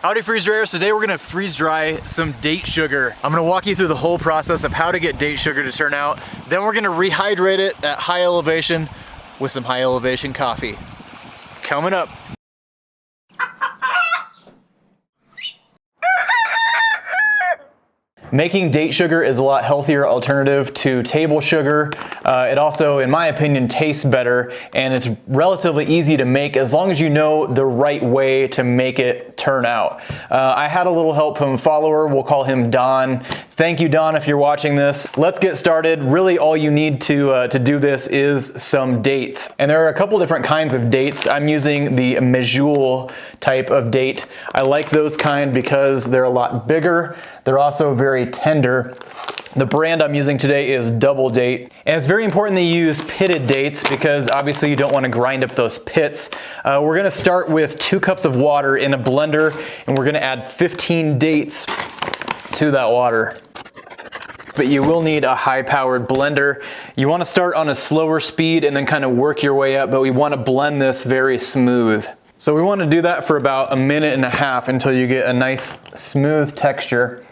Howdy freeze dryers, today we're gonna freeze dry some date sugar. I'm gonna walk you through the whole process of how to get date sugar to turn out. Then we're gonna rehydrate it at high elevation with some high elevation coffee. Coming up. Making date sugar is a lot healthier alternative to table sugar. It also, in my opinion, tastes better, and it's relatively easy to make as long as you know the right way to make it turn out. I had a little help from a follower, we'll call him Don. Thank you, Don, if you're watching this. Let's get started. Really, all you need to do this is some dates. And there are a couple different kinds of dates. I'm using the Medjool type of date. I like those kind because they're a lot bigger. They're also very tender. The brand I'm using today is Double Date. And it's very important that you use pitted dates because obviously you don't want to grind up those pits. We're gonna start with 2 cups of water in a blender, and we're gonna add 15 dates to that water. But you will need a high-powered blender. You want to start on a slower speed and then kind of work your way up, but we want to blend this very smooth. So we want to do that for about 1.5 minutes until you get a nice smooth texture.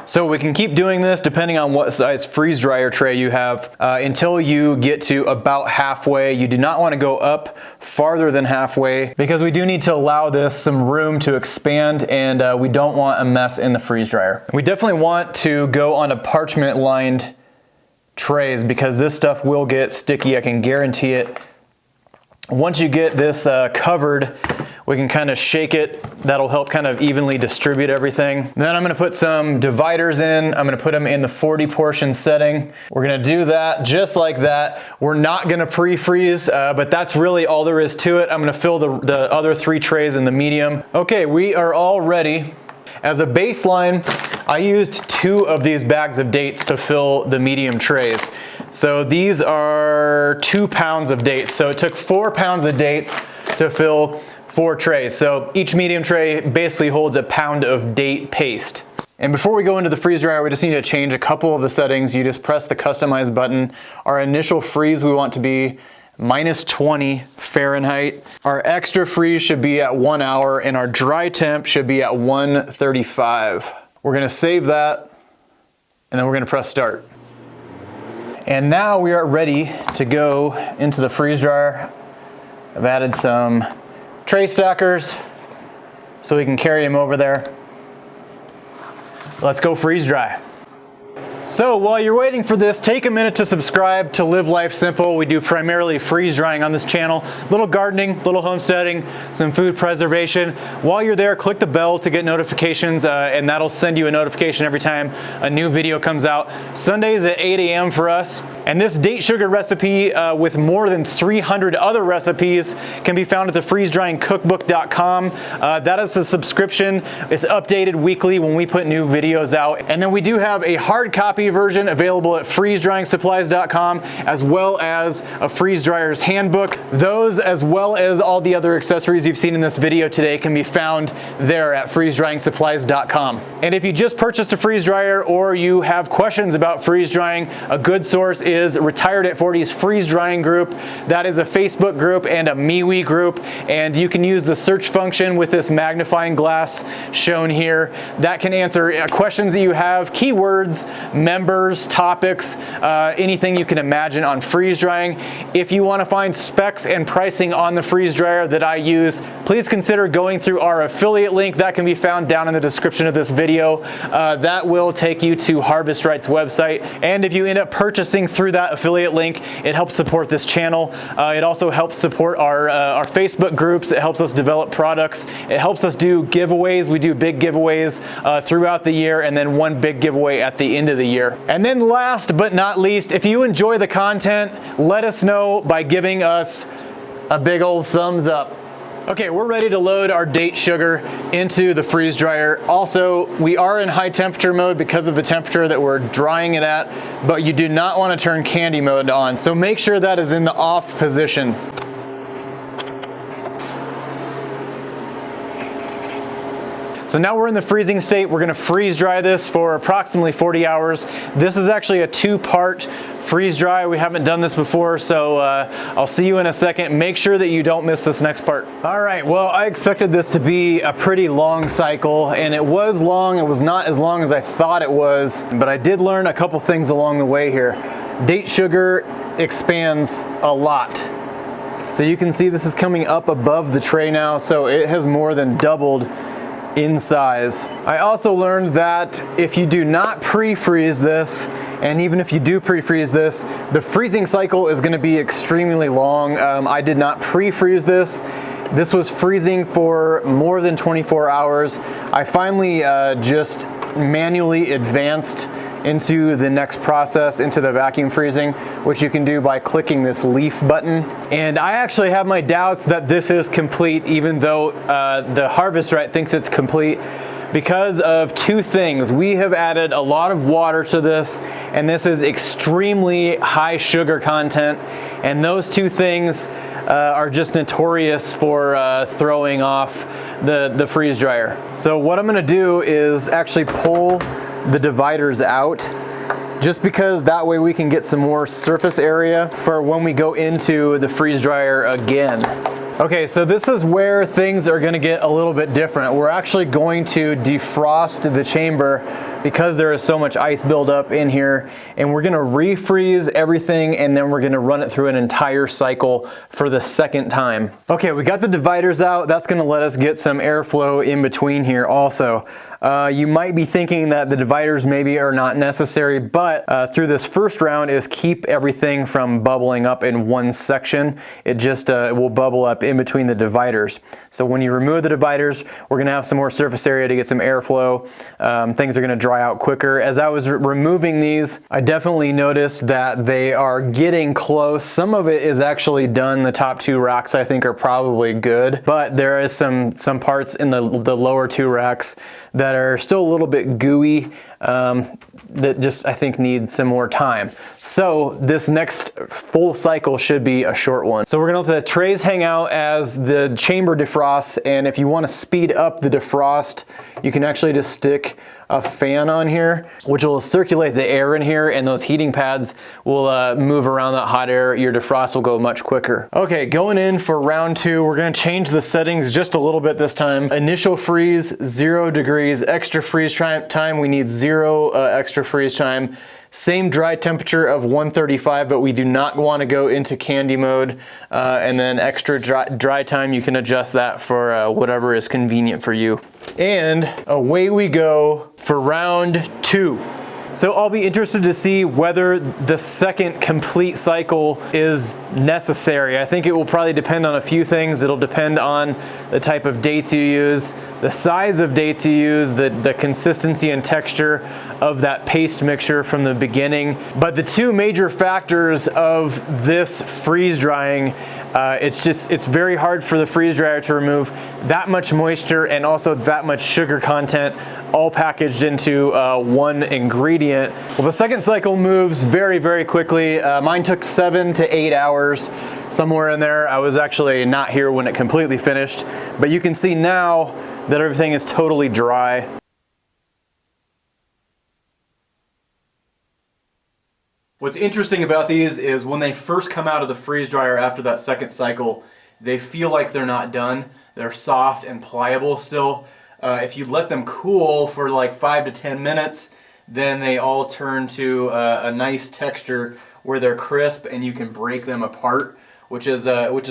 So we can keep doing this depending on what size freeze dryer tray you have until you get to about halfway. You do not want to go up farther than halfway because we do need to allow this some room to expand, and we don't want a mess in the freeze dryer. We definitely want to go on a parchment lined trays because this stuff will get sticky, I can guarantee it. Once you get this covered, we can kind of shake it. That'll help kind of evenly distribute everything. Then I'm gonna put some dividers in. I'm gonna put them in the 40 portion setting. We're gonna do that just like that. We're not gonna pre-freeze, but that's really all there is to it. I'm gonna fill the other 3 trays in the medium. Okay, we are all ready. As a baseline, I used 2 of these bags of dates to fill the medium trays. So these are 2 pounds of dates. So it took 4 pounds of dates to fill 4 trays. So each medium tray basically holds a pound of date paste. And before we go into the freeze dryer, we just need to change a couple of the settings. You just press the customize button. Our initial freeze we want to be -20 Fahrenheit. Our extra freeze should be at 1 hour, and our dry temp should be at 135. We're gonna save that, and then we're gonna press start. And now we are ready to go into the freeze dryer. I've added some tray stackers so we can carry them over there. Let's go freeze dry. So while you're waiting for this, take a minute to subscribe to Live Life Simple. We do primarily freeze drying on this channel. Little gardening, little homesteading, some food preservation. While you're there, click the bell to get notifications, and that'll send you a notification every time a new video comes out. Sundays at 8 a.m. for us. And this date sugar recipe with more than 300 other recipes can be found at the freezedryingcookbook.com. That is a subscription. It's updated weekly when we put new videos out. And then we do have a hard copy version available at freezedryingsupplies.com, as well as a freeze dryer's handbook. Those, as well as all the other accessories you've seen in this video today, can be found there at freezedryingsupplies.com. And if you just purchased a freeze dryer or you have questions about freeze drying, a good source is Retired at 40's freeze drying group. That is a Facebook group and a MeWe group, and you can use the search function with this magnifying glass shown here. That can answer questions that you have, keywords, members, topics, anything you can imagine on freeze drying. If you want to find specs and pricing on the freeze dryer that I use, please consider going through our affiliate link. That can be found down in the description of this video. That will take you to Harvest Right's website. And if you end up purchasing through that affiliate link, it helps support this channel. It also helps support our Facebook groups. It helps us develop products. It helps us do giveaways. We do big giveaways throughout the year, and then one big giveaway at the end of the year. And then last but not least, if you enjoy the content, let us know by giving us a big old thumbs up. Okay, we're ready to load our date sugar into the freeze dryer. Also, we are in high temperature mode because of the temperature that we're drying it at, but you do not want to turn candy mode on. So make sure that is in the off position. So now we're in the freezing state. We're gonna freeze dry this for approximately 40 hours. This is actually a 2-part freeze dry. We haven't done this before, so I'll see you in a second. Make sure that you don't miss this next part. All right, well, I expected this to be a pretty long cycle, and it was long. It was not as long as I thought it was, but I did learn a couple things along the way here. Date sugar expands a lot. So you can see this is coming up above the tray now, so it has more than doubled in size. I also learned that if you do not pre-freeze this, and even if you do pre-freeze this, the freezing cycle is gonna be extremely long. I did not pre-freeze this. This was freezing for more than 24 hours. I finally just manually advanced into the next process, into the vacuum freezing, which you can do by clicking this leaf button. And I actually have my doubts that this is complete, even though the Harvest Right thinks it's complete, because of 2 things. We have added a lot of water to this, and this is extremely high sugar content, and those 2 things are just notorious for throwing off the freeze dryer. So what I'm gonna do is actually pull the dividers out, just because that way we can get some more surface area for when we go into the freeze dryer again. Okay, so this is where things are gonna get a little bit different. We're actually going to defrost the chamber because there is so much ice buildup in here, and we're gonna refreeze everything, and then we're gonna run it through an entire cycle for the second time. Okay, we got the dividers out. That's gonna let us get some airflow in between here also. You might be thinking that the dividers maybe are not necessary, but through this first round is keep everything from bubbling up in one section. It just will bubble up in between the dividers. So when you remove the dividers, we're gonna have some more surface area to get some airflow. Things are gonna dry out quicker. As I was removing these, I definitely noticed that they are getting close. Some of it is actually done. The top 2 racks I think are probably good, but there is some parts in the lower 2 racks that are still a little bit gooey, that just I think need some more time. So this next full cycle should be a short one. So we're gonna let the trays hang out as the chamber defrosts, and if you wanna speed up the defrost, you can actually just stick a fan on here, which will circulate the air in here, and those heating pads will move around that hot air. Your defrost will go much quicker. Okay, going in for round 2, we're gonna change the settings just a little bit this time. Initial freeze, 0 degrees. Extra freeze time, we need 0 extra freeze time. Same dry temperature of 135, but we do not want to go into candy mode. And then extra dry time, you can adjust that for whatever is convenient for you. And away we go for round 2. So I'll be interested to see whether the second complete cycle is necessary. I think it will probably depend on a few things. It'll depend on the type of dates you use, the size of dates you use, the consistency and texture of that paste mixture from the beginning. But the 2 major factors of this freeze drying, it's very hard for the freeze dryer to remove that much moisture and also that much sugar content all packaged into one ingredient. Well, the second cycle moves very, very quickly. Mine took 7 to 8 hours, somewhere in there. I was actually not here when it completely finished, but you can see now that everything is totally dry. What's interesting about these is when they first come out of the freeze dryer after that second cycle, they feel like they're not done. They're soft and pliable still. If you let them cool for like 5 to 10 minutes, then they all turn to a nice texture where they're crisp and you can break them apart, which is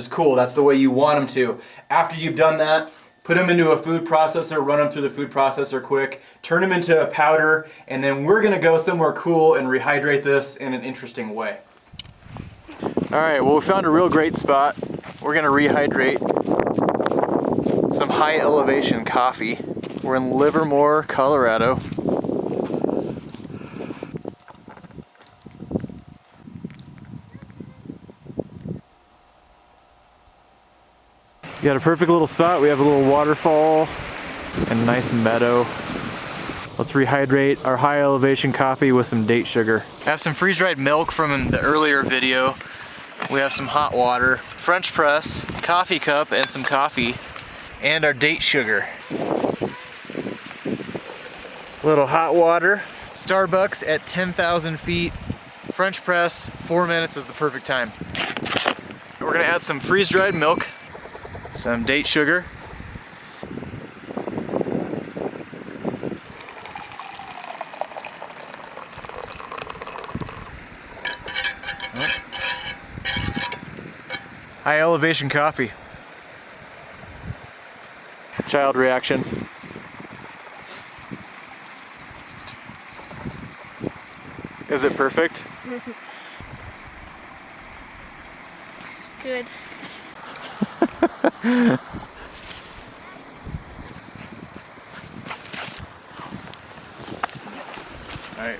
cool. That's the way you want them to. After you've done that, put them into a food processor, run them through the food processor quick, turn them into a powder, and then we're gonna go somewhere cool and rehydrate this in an interesting way. All right, well, we found a real great spot. We're gonna rehydrate some high elevation coffee. We're in Livermore, Colorado. We got a perfect little spot. We have a little waterfall and a nice meadow. Let's rehydrate our high elevation coffee with some date sugar. I have some freeze dried milk from the earlier video. We have some hot water, French press, coffee cup and some coffee, and our date sugar. Little hot water. Starbucks at 10,000 feet. French press, 4 minutes is the perfect time. We're gonna add some freeze-dried milk, some date sugar, high elevation coffee. Child reaction. Is it perfect? Good. All right.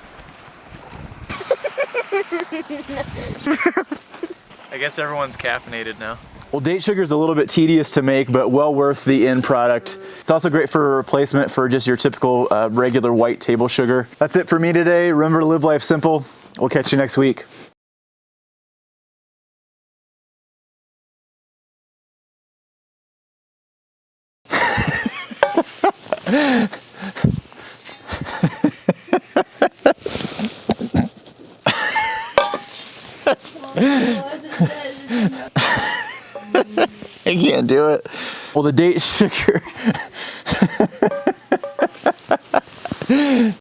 I guess everyone's caffeinated now. Well, date sugar is a little bit tedious to make, but well worth the end product. It's also great for a replacement for just your typical regular white table sugar. That's it for me today. Remember to live life simple. We'll catch you next week. I can't do it. Well, the date sugar.